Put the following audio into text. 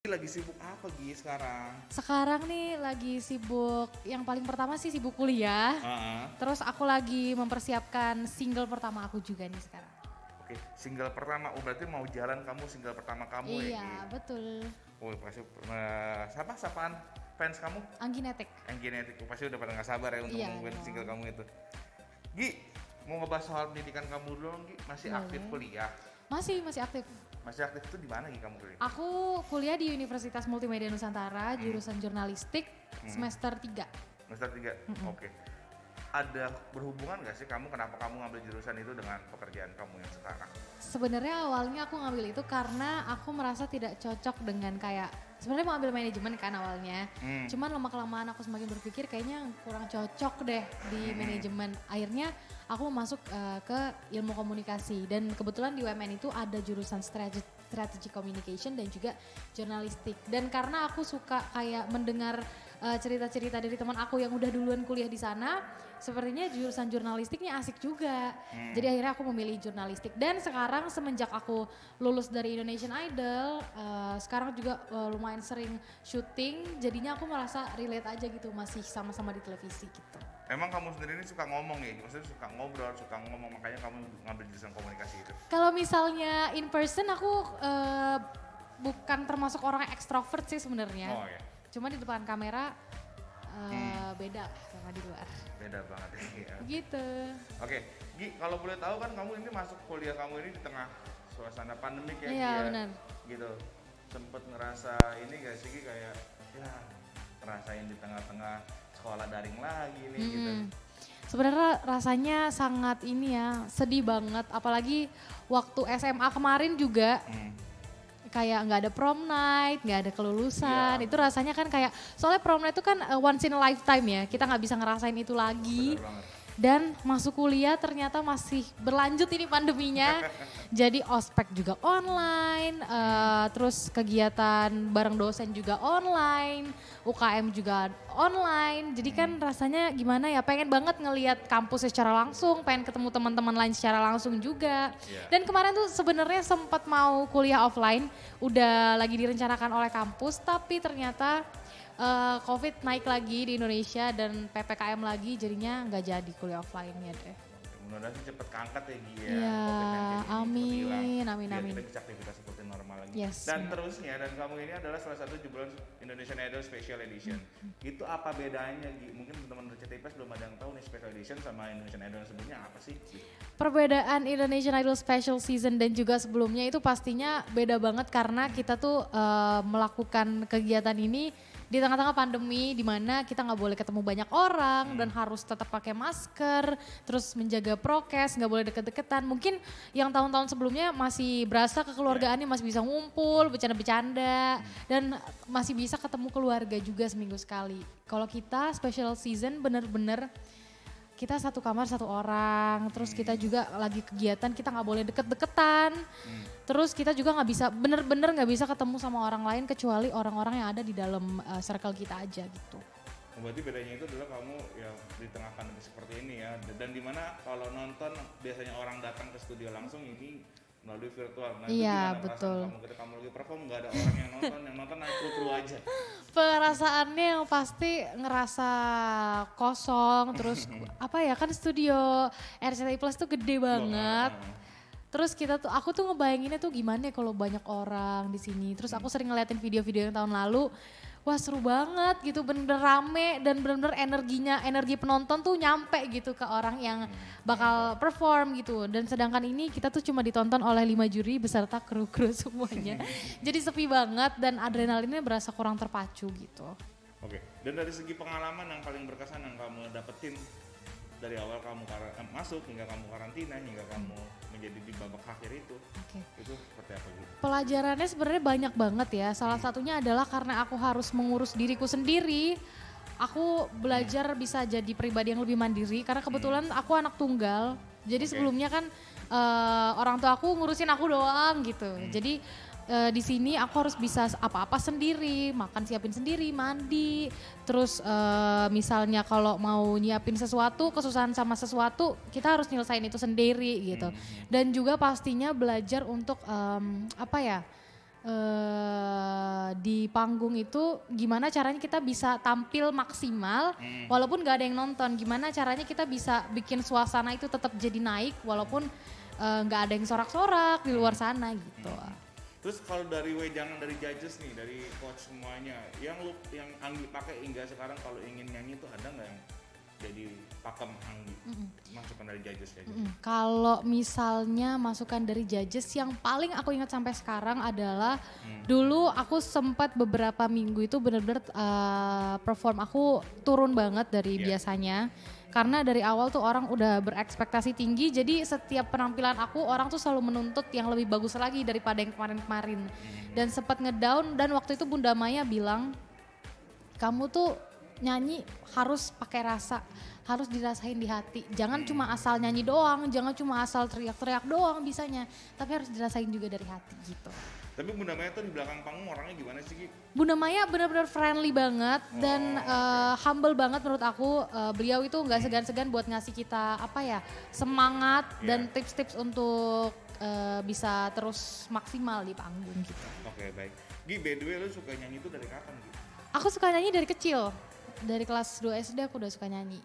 Lagi sibuk apa Gi sekarang? Sekarang nih lagi sibuk, yang paling pertama sih sibuk kuliah. Terus aku lagi mempersiapkan single pertama aku juga nih sekarang. Oke, single pertama, berarti mau jalan kamu single pertama kamu ya Gi? Iya, betul. Oh pasti, sapaan fans kamu? Angginetik. Angginetik, pasti udah pada gak sabar ya untuk Iya mengumumkan dong. single kamu itu. Gi, mau ngebahas soal pendidikan kamu dulu dong Gi, masih Boleh. aktif kuliah? Masih aktif. Masih aktif itu di mana Gi kamu kuliah? Aku kuliah di Universitas Multimedia Nusantara, jurusan jurnalistik, semester 3. Semester 3? Oke. Ada berhubungan gak sih kenapa kamu ngambil jurusan itu dengan pekerjaan kamu yang sekarang? Sebenarnya awalnya aku ngambil itu karena aku merasa tidak cocok dengan sebenarnya mau ambil manajemen kan awalnya. Cuman lama-kelamaan aku semakin berpikir kayaknya kurang cocok deh di manajemen. Akhirnya aku masuk ke ilmu komunikasi dan kebetulan di UMN itu ada jurusan strategic communication dan juga jurnalistik. Dan karena aku suka kayak mendengar cerita-cerita dari teman aku yang udah duluan kuliah di sana, sepertinya jurusan jurnalistiknya asik juga. Jadi akhirnya aku memilih jurnalistik dan sekarang semenjak aku lulus dari Indonesian Idol, sekarang juga lumayan sering syuting, jadinya aku merasa relate aja gitu, masih sama-sama di televisi gitu. Emang kamu sendiri ini suka ngomong ya? Maksudnya suka ngobrol, suka ngomong, makanya kamu ngambil jurusan komunikasi itu? Kalau misalnya in person aku bukan termasuk orang ekstrovert sih sebenarnya. Oh ya. Cuma di depan kamera beda lah sama di luar. Beda banget ya. Gitu. Oke, Gi, kalau boleh tahu kan kamu ini masuk kuliah kamu ini di tengah suasana pandemik ya, Iya, Gi, ya? benar. Gitu. Sempet ngerasa ini gak sih Gi, kayak ya ngerasain di tengah-tengah sekolah daring lagi nih gitu. Sebenarnya rasanya sangat ini ya, sedih banget. Apalagi waktu SMA kemarin juga kayak nggak ada prom night, nggak ada kelulusan. Iya. Itu rasanya kan kayak, soalnya prom night itu kan once in a lifetime ya. Kita nggak bisa ngerasain itu lagi. Benar banget. Dan masuk kuliah ternyata masih berlanjut ini pandeminya. Jadi ospek juga online, terus kegiatan bareng dosen juga online, UKM juga online. Jadi kan rasanya gimana ya, pengen banget ngelihat kampus secara langsung, pengen ketemu teman-teman lain secara langsung juga. Iya. Dan kemarin tuh sebenarnya sempat mau kuliah offline, udah lagi direncanakan oleh kampus, tapi ternyata COVID naik lagi di Indonesia dan PPKM lagi, jadinya nggak jadi kuliah offline-nya deh. Mudah-mudahan sih cepet keangkat ya Gi ya. Iya, COVID-19 ini, cepet amin, hilang, amin, biar amin. kita bisa aktivitas seperti normal lagi. Yes, Dan benar. terusnya, dan kamu ini adalah salah satu jebolan Indonesian Idol Special Edition. Itu apa bedanya Gi? Mungkin teman-teman RCTI belum ada yang tahu nih Special Edition sama Indonesian Idol sebelumnya apa sih? Perbedaan Indonesian Idol Special Season dan juga sebelumnya itu pastinya beda banget karena kita tuh melakukan kegiatan ini di tengah-tengah pandemi di mana kita nggak boleh ketemu banyak orang dan harus tetap pakai masker, terus menjaga prokes, nggak boleh deket-deketan. Mungkin yang tahun-tahun sebelumnya masih berasa kekeluargaannya, masih bisa ngumpul, bercanda-bercanda dan masih bisa ketemu keluarga juga seminggu sekali. Kalau kita special season bener-bener kita satu kamar satu orang, terus kita juga lagi kegiatan kita nggak boleh deket-deketan, terus kita juga nggak bisa bener-bener nggak bisa ketemu sama orang lain kecuali orang-orang yang ada di dalam circle kita aja gitu. Berarti bedanya itu adalah kamu ya di tengah pandemi seperti ini ya, dan dimana kalau nonton biasanya orang datang ke studio langsung, ini melalui virtual. Nah itu Iya, gimana betul. perasaan kamu ketika kamu lagi perform nggak ada orang yang nonton naik kru aja? Perasaannya yang pasti ngerasa kosong, terus apa ya, kan studio RCTI Plus tuh gede banget. Terus aku tuh ngebayanginnya tuh gimana ya kalau banyak orang di sini. Terus aku sering ngeliatin video-video yang tahun lalu, wah seru banget gitu, bener-bener rame dan bener-bener energi penonton tuh nyampe gitu ke orang yang bakal perform gitu. Dan sedangkan ini kita tuh cuma ditonton oleh 5 juri beserta kru-kru semuanya. Jadi sepi banget dan adrenalinnya berasa kurang terpacu gitu. Oke, dan dari segi pengalaman yang paling berkesan yang kamu dapetin dari awal kamu masuk hingga kamu karantina hingga kamu menjadi di babak akhir itu seperti apa gitu? Pelajarannya sebenarnya banyak banget ya. Salah satunya adalah karena aku harus mengurus diriku sendiri. Aku belajar bisa jadi pribadi yang lebih mandiri karena kebetulan aku anak tunggal. Jadi sebelumnya kan orang tua aku ngurusin aku doang gitu. Jadi di sini aku harus bisa apa-apa sendiri, makan siapin sendiri, mandi. Terus misalnya kalau mau nyiapin sesuatu, kesusahan sama sesuatu, kita harus nyelesain itu sendiri gitu. Dan juga pastinya belajar untuk apa ya? di panggung itu gimana caranya kita bisa tampil maksimal walaupun gak ada yang nonton, gimana caranya kita bisa bikin suasana itu tetap jadi naik walaupun gak ada yang sorak-sorak di luar sana gitu. Terus kalau dari wejangan dari judges nih, dari coach semuanya, yang Anggi pakai hingga sekarang kalau ingin nyanyi itu ada nggak yang jadi pakem Anggi? Masukan dari judges kayak gitu. Kalau misalnya masukan dari judges yang paling aku ingat sampai sekarang adalah dulu aku sempat beberapa minggu itu benar-benar perform aku turun banget dari biasanya. Karena dari awal tuh orang udah berekspektasi tinggi, jadi setiap penampilan aku orang tuh selalu menuntut yang lebih bagus lagi daripada yang kemarin-kemarin. Dan sempat ngedown dan waktu itu Bunda Maya bilang, kamu tuh nyanyi harus pakai rasa, harus dirasain di hati. Jangan cuma asal nyanyi doang, jangan cuma asal teriak-teriak doang bisanya, tapi harus dirasain juga dari hati gitu. Tapi Bunda Maya tuh di belakang panggung orangnya gimana sih Ki? Bunda Maya benar-benar friendly banget dan humble banget menurut aku. Beliau itu nggak segan-segan buat ngasih kita semangat dan tips-tips untuk bisa terus maksimal di panggung gitu. Oke, baik. Gi, by the way lu suka nyanyi itu dari kapan Gi? Aku suka nyanyi dari kecil. Dari kelas 2 SD aku udah suka nyanyi.